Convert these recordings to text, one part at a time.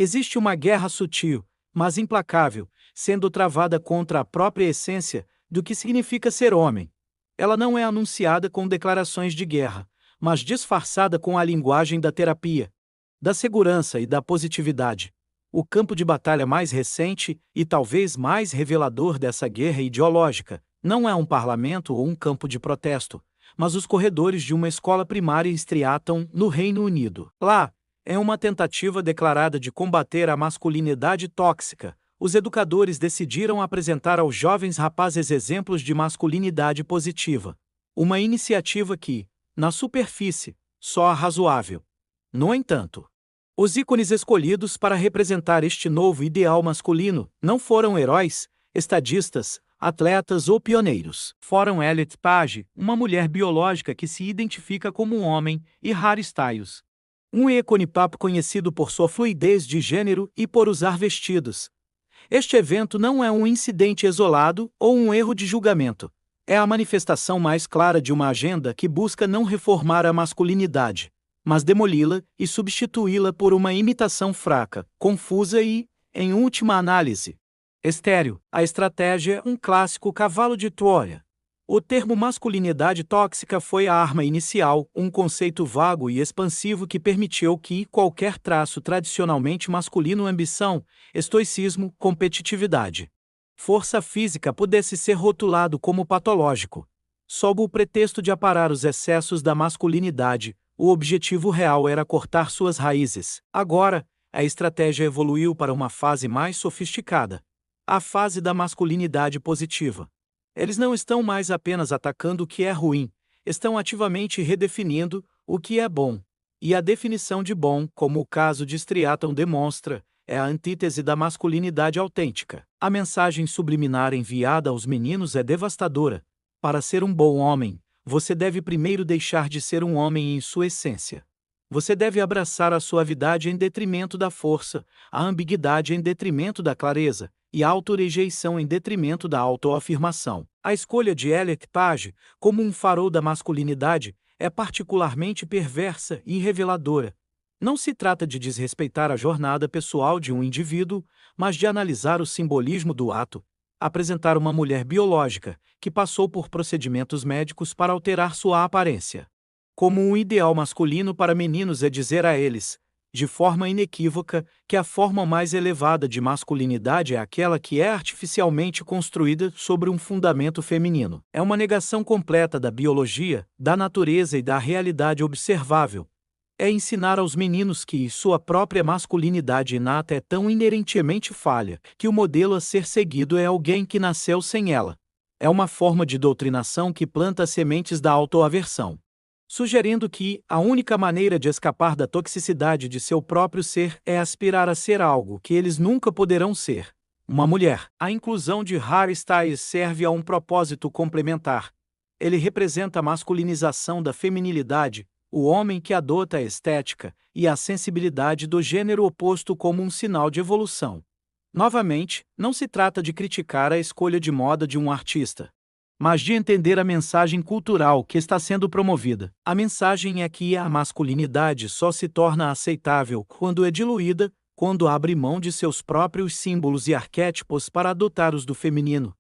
Existe uma guerra sutil, mas implacável, sendo travada contra a própria essência do que significa ser homem. Ela não é anunciada com declarações de guerra, mas disfarçada com a linguagem da terapia, da segurança e da positividade. O campo de batalha mais recente e talvez mais revelador dessa guerra ideológica não é um parlamento ou um campo de protesto, mas os corredores de uma escola primária em Streatham, no Reino Unido. Lá, é uma tentativa declarada de combater a masculinidade tóxica. Os educadores decidiram apresentar aos jovens rapazes exemplos de masculinidade positiva. Uma iniciativa que, na superfície, soa razoável. No entanto, os ícones escolhidos para representar este novo ideal masculino não foram heróis, estadistas, atletas ou pioneiros. Foram Elliot Page, uma mulher biológica que se identifica como um homem, e Harry Styles, um ícone pop conhecido por sua fluidez de gênero e por usar vestidos. Este evento não é um incidente isolado ou um erro de julgamento. É a manifestação mais clara de uma agenda que busca não reformar a masculinidade, mas demoli-la e substituí-la por uma imitação fraca, confusa e, em última análise, estéril. A estratégia é um clássico cavalo de Troia. O termo masculinidade tóxica foi a arma inicial, um conceito vago e expansivo que permitiu que qualquer traço tradicionalmente masculino, ambição, estoicismo, competitividade, força física pudesse ser rotulado como patológico. Sob o pretexto de aparar os excessos da masculinidade, o objetivo real era cortar suas raízes. Agora, a estratégia evoluiu para uma fase mais sofisticada, a fase da masculinidade positiva. Eles não estão mais apenas atacando o que é ruim, estão ativamente redefinindo o que é bom. E a definição de bom, como o caso de Streatham demonstra, é a antítese da masculinidade autêntica. A mensagem subliminar enviada aos meninos é devastadora. Para ser um bom homem, você deve primeiro deixar de ser um homem em sua essência. Você deve abraçar a suavidade em detrimento da força, a ambiguidade em detrimento da clareza, e a autorrejeição em detrimento da autoafirmação. A escolha de Elliot Page, como um farol da masculinidade, é particularmente perversa e reveladora. Não se trata de desrespeitar a jornada pessoal de um indivíduo, mas de analisar o simbolismo do ato. Apresentar uma mulher biológica, que passou por procedimentos médicos para alterar sua aparência como um ideal masculino para meninos, é dizer a eles, de forma inequívoca, que a forma mais elevada de masculinidade é aquela que é artificialmente construída sobre um fundamento feminino. É uma negação completa da biologia, da natureza e da realidade observável. É ensinar aos meninos que sua própria masculinidade inata é tão inerentemente falha, que o modelo a ser seguido é alguém que nasceu sem ela. É uma forma de doutrinação que planta as sementes da autoaversão, sugerindo que a única maneira de escapar da toxicidade de seu próprio ser é aspirar a ser algo que eles nunca poderão ser, uma mulher. A inclusão de Harry Styles serve a um propósito complementar. Ele representa a masculinização da feminilidade, o homem que adota a estética e a sensibilidade do gênero oposto como um sinal de evolução. Novamente, não se trata de criticar a escolha de moda de um artista, mas de entender a mensagem cultural que está sendo promovida. A mensagem é que a masculinidade só se torna aceitável quando é diluída, quando abre mão de seus próprios símbolos e arquétipos para adotar os do feminino.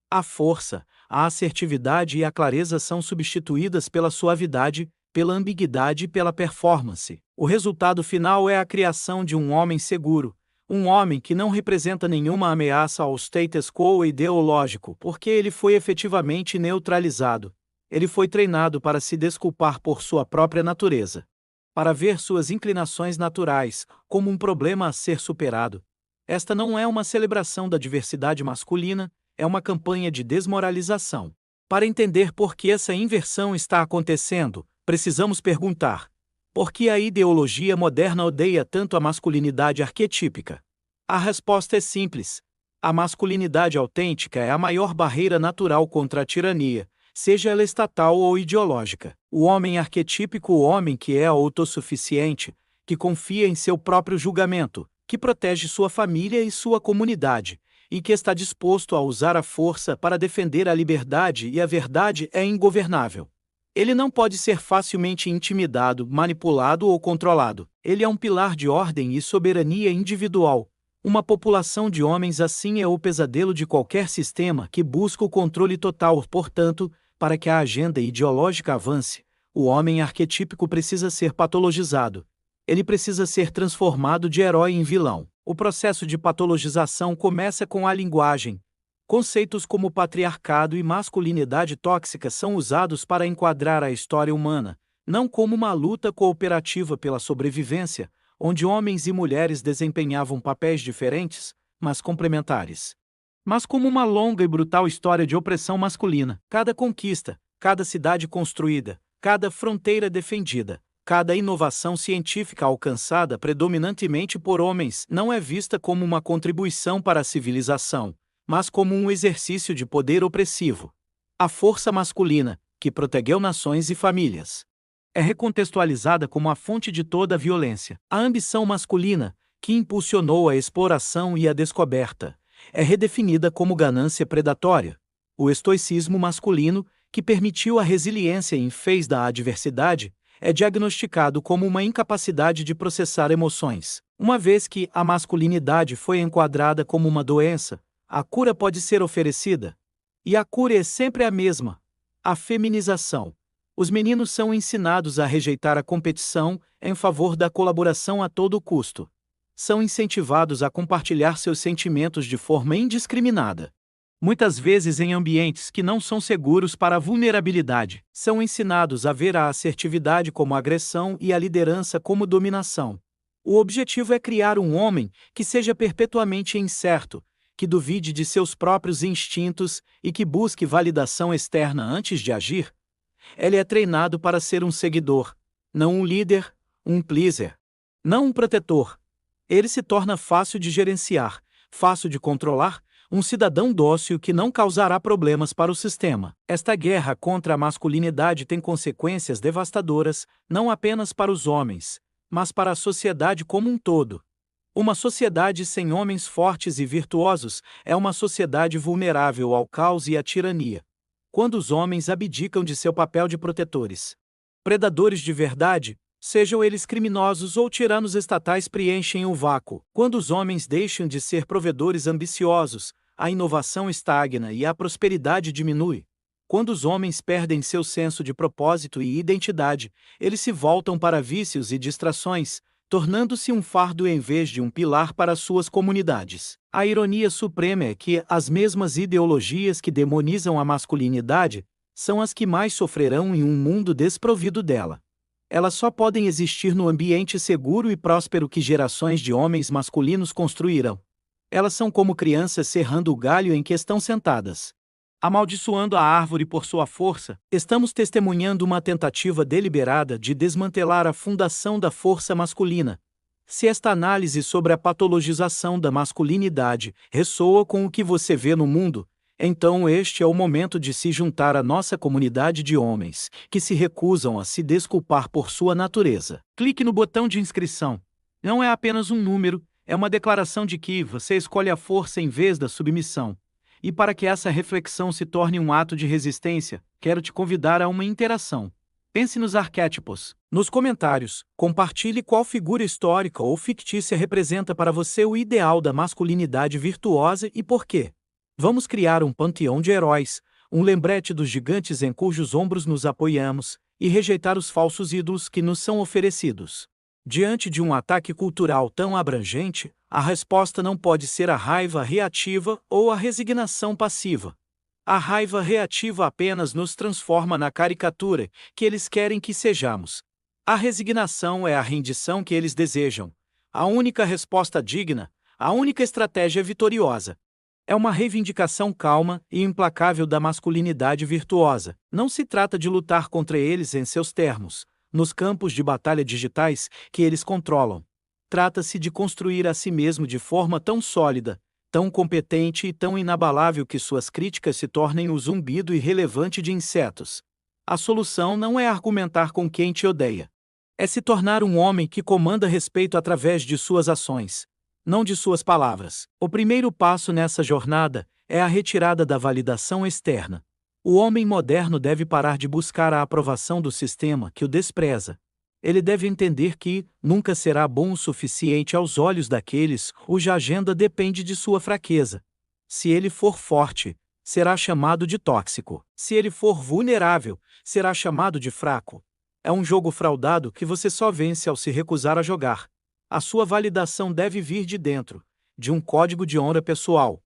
A força, a assertividade e a clareza são substituídas pela suavidade, pela ambiguidade e pela performance. O resultado final é a criação de um homem seguro, um homem que não representa nenhuma ameaça ao status quo ideológico, porque ele foi efetivamente neutralizado. Ele foi treinado para se desculpar por sua própria natureza, para ver suas inclinações naturais como um problema a ser superado. Esta não é uma celebração da diversidade masculina, é uma campanha de desmoralização. Para entender por que essa inversão está acontecendo, precisamos perguntar: por que a ideologia moderna odeia tanto a masculinidade arquetípica? A resposta é simples. A masculinidade autêntica é a maior barreira natural contra a tirania, seja ela estatal ou ideológica. O homem arquetípico, o homem que é autossuficiente, que confia em seu próprio julgamento, que protege sua família e sua comunidade, e que está disposto a usar a força para defender a liberdade e a verdade, é ingovernável. Ele não pode ser facilmente intimidado, manipulado ou controlado. Ele é um pilar de ordem e soberania individual. Uma população de homens assim é o pesadelo de qualquer sistema que busca o controle total. Portanto, para que a agenda ideológica avance, o homem arquetípico precisa ser patologizado. Ele precisa ser transformado de herói em vilão. O processo de patologização começa com a linguagem. Conceitos como patriarcado e masculinidade tóxica são usados para enquadrar a história humana, não como uma luta cooperativa pela sobrevivência, onde homens e mulheres desempenhavam papéis diferentes, mas complementares, mas como uma longa e brutal história de opressão masculina. Cada conquista, cada cidade construída, cada fronteira defendida, cada inovação científica alcançada predominantemente por homens não é vista como uma contribuição para a civilização, mas como um exercício de poder opressivo. A força masculina, que protegeu nações e famílias, é recontextualizada como a fonte de toda a violência. A ambição masculina, que impulsionou a exploração e a descoberta, é redefinida como ganância predatória. O estoicismo masculino, que permitiu a resiliência em face da adversidade, é diagnosticado como uma incapacidade de processar emoções. Uma vez que a masculinidade foi enquadrada como uma doença, a cura pode ser oferecida. E a cura é sempre a mesma: a feminização. Os meninos são ensinados a rejeitar a competição em favor da colaboração a todo custo. São incentivados a compartilhar seus sentimentos de forma indiscriminada. Muitas vezes em ambientes que não são seguros para a vulnerabilidade. São ensinados a ver a assertividade como agressão e a liderança como dominação. O objetivo é criar um homem que seja perpetuamente incerto, que duvide de seus próprios instintos e que busque validação externa antes de agir. Ele é treinado para ser um seguidor, não um líder, um pleaser, não um protetor. Ele se torna fácil de gerenciar, fácil de controlar, um cidadão dócil que não causará problemas para o sistema. Esta guerra contra a masculinidade tem consequências devastadoras, não apenas para os homens, mas para a sociedade como um todo. Uma sociedade sem homens fortes e virtuosos é uma sociedade vulnerável ao caos e à tirania. Quando os homens abdicam de seu papel de protetores, predadores de verdade, sejam eles criminosos ou tiranos estatais, preenchem o vácuo. Quando os homens deixam de ser provedores ambiciosos, a inovação estagna e a prosperidade diminui. Quando os homens perdem seu senso de propósito e identidade, eles se voltam para vícios e distrações, tornando-se um fardo em vez de um pilar para suas comunidades. A ironia suprema é que as mesmas ideologias que demonizam a masculinidade são as que mais sofrerão em um mundo desprovido dela. Elas só podem existir no ambiente seguro e próspero que gerações de homens masculinos construirão. Elas são como crianças serrando o galho em que estão sentadas, amaldiçoando a árvore por sua força. Estamos testemunhando uma tentativa deliberada de desmantelar a fundação da força masculina. Se esta análise sobre a patologização da masculinidade ressoa com o que você vê no mundo, então este é o momento de se juntar à nossa comunidade de homens, que se recusam a se desculpar por sua natureza. Clique no botão de inscrição. Não é apenas um número, é uma declaração de que você escolhe a força em vez da submissão. E para que essa reflexão se torne um ato de resistência, quero te convidar a uma interação. Pense nos arquétipos. Nos comentários, compartilhe qual figura histórica ou fictícia representa para você o ideal da masculinidade virtuosa e por quê. Vamos criar um panteão de heróis, um lembrete dos gigantes em cujos ombros nos apoiamos, e rejeitar os falsos ídolos que nos são oferecidos. Diante de um ataque cultural tão abrangente, a resposta não pode ser a raiva reativa ou a resignação passiva. A raiva reativa apenas nos transforma na caricatura que eles querem que sejamos. A resignação é a rendição que eles desejam. A única resposta digna, a única estratégia vitoriosa. É uma reivindicação calma e implacável da masculinidade virtuosa. Não se trata de lutar contra eles em seus termos, nos campos de batalha digitais que eles controlam. Trata-se de construir a si mesmo de forma tão sólida, tão competente e tão inabalável que suas críticas se tornem o zumbido irrelevante de insetos. A solução não é argumentar com quem te odeia. É se tornar um homem que comanda respeito através de suas ações, não de suas palavras. O primeiro passo nessa jornada é a retirada da validação externa. O homem moderno deve parar de buscar a aprovação do sistema que o despreza. Ele deve entender que nunca será bom o suficiente aos olhos daqueles cuja agenda depende de sua fraqueza. Se ele for forte, será chamado de tóxico. Se ele for vulnerável, será chamado de fraco. É um jogo fraudado que você só vence ao se recusar a jogar. A sua validação deve vir de dentro, de um código de honra pessoal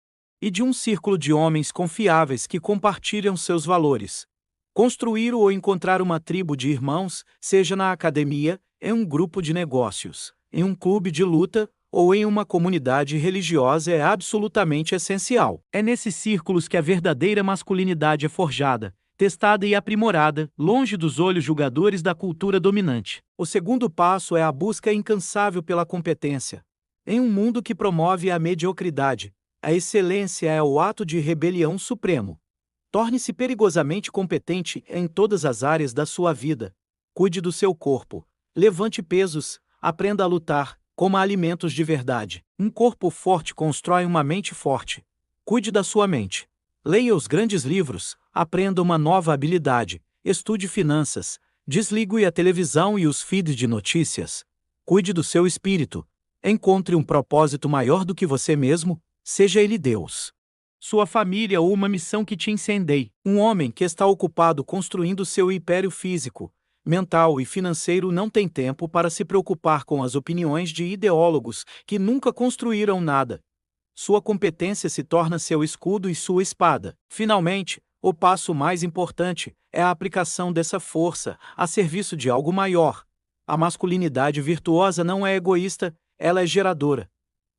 e de um círculo de homens confiáveis que compartilham seus valores. Construir ou encontrar uma tribo de irmãos, seja na academia, em um grupo de negócios, em um clube de luta ou em uma comunidade religiosa é absolutamente essencial. É nesses círculos que a verdadeira masculinidade é forjada, testada e aprimorada, longe dos olhos julgadores da cultura dominante. O segundo passo é a busca incansável pela competência. Em um mundo que promove a mediocridade, a excelência é o ato de rebelião supremo. Torne-se perigosamente competente em todas as áreas da sua vida. Cuide do seu corpo. Levante pesos. Aprenda a lutar. Coma alimentos de verdade. Um corpo forte constrói uma mente forte. Cuide da sua mente. Leia os grandes livros. Aprenda uma nova habilidade. Estude finanças. Desligue a televisão e os feeds de notícias. Cuide do seu espírito. Encontre um propósito maior do que você mesmo. Seja ele Deus, sua família ou uma missão que te incendeie. Um homem que está ocupado construindo seu império físico, mental e financeiro não tem tempo para se preocupar com as opiniões de ideólogos que nunca construíram nada. Sua competência se torna seu escudo e sua espada. Finalmente, o passo mais importante é a aplicação dessa força a serviço de algo maior. A masculinidade virtuosa não é egoísta, ela é geradora.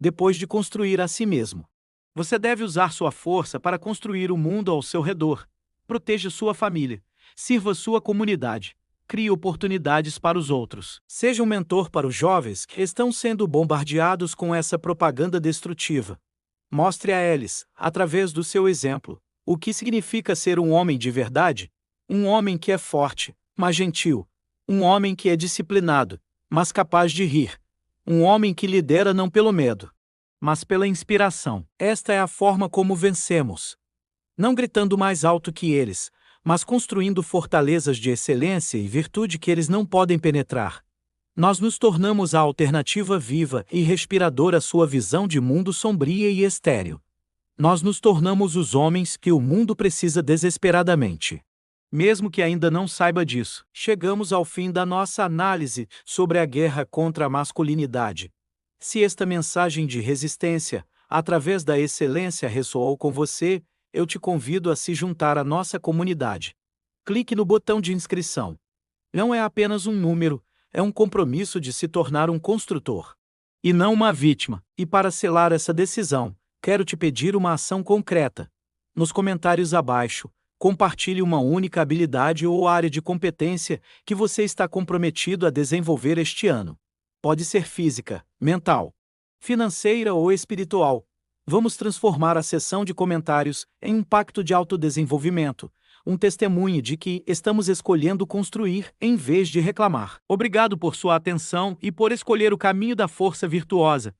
Depois de construir a si mesmo, você deve usar sua força para construir o mundo ao seu redor. Proteja sua família, sirva sua comunidade, crie oportunidades para os outros. Seja um mentor para os jovens que estão sendo bombardeados com essa propaganda destrutiva. Mostre a eles, através do seu exemplo, o que significa ser um homem de verdade. Um homem que é forte, mas gentil. Um homem que é disciplinado, mas capaz de rir. Um homem que lidera não pelo medo, mas pela inspiração. Esta é a forma como vencemos. Não gritando mais alto que eles, mas construindo fortalezas de excelência e virtude que eles não podem penetrar. Nós nos tornamos a alternativa viva e respiradora à sua visão de mundo sombria e estéril. Nós nos tornamos os homens que o mundo precisa desesperadamente. Mesmo que ainda não saiba disso, chegamos ao fim da nossa análise sobre a guerra contra a masculinidade. Se esta mensagem de resistência, através da excelência, ressoou com você, eu te convido a se juntar à nossa comunidade. Clique no botão de inscrição. Não é apenas um número, é um compromisso de se tornar um construtor, e não uma vítima. E para selar essa decisão, quero te pedir uma ação concreta. Nos comentários abaixo, compartilhe uma única habilidade ou área de competência que você está comprometido a desenvolver este ano. Pode ser física, mental, financeira ou espiritual. Vamos transformar a seção de comentários em um pacto de autodesenvolvimento, um testemunho de que estamos escolhendo construir em vez de reclamar. Obrigado por sua atenção e por escolher o caminho da força virtuosa.